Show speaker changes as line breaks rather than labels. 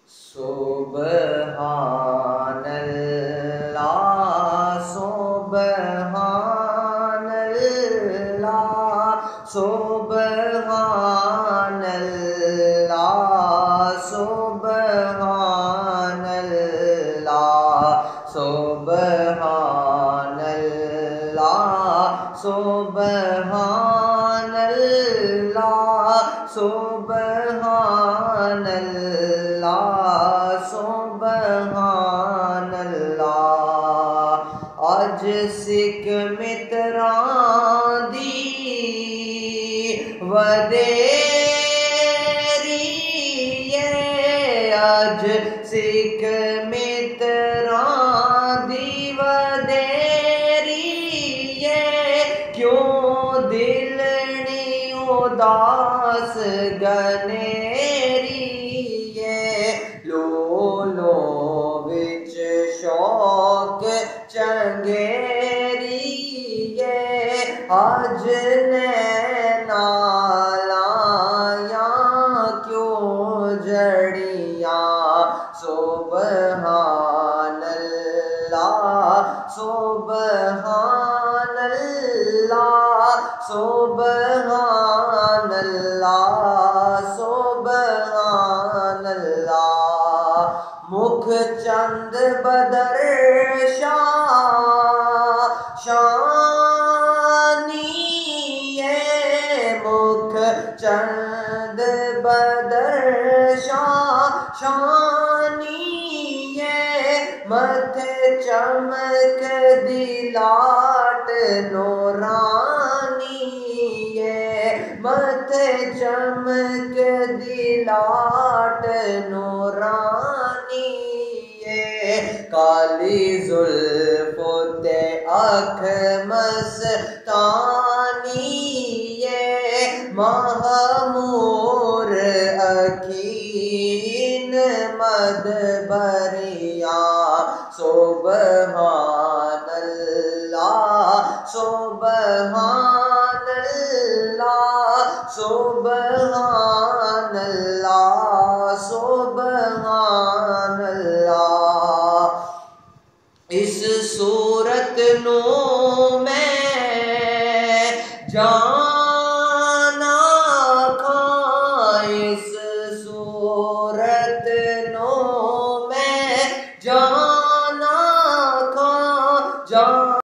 سبحان اللہ سبحان اللہ سبحان اللہ سبحان اللہ سبحان اللہ سبحان اللہ سبحان اللہ سبحان اللہ اج سکھ متراں دی ودیری اج سکھ متراں دی ودیری کیوں دل نی اداس گنیری لو لو وچ شوق چنگیری اج نینا لایا کیوں جڑیاں سبحان اللہ سبحان اللہ سبحان اللہ سبحان اللہ مکھ چند بدر شانی مکھ چند بدر شانی متھے چمک دی لاٹ نورانی متھے چمک دی لاٹ نورانی کالی زلف تے اکھ مستانی مہمور اکھین مدبریاں سبحان اللہ سبحان اللہ سبحان اللہ سبحان اللہ اس صورت نو میں جان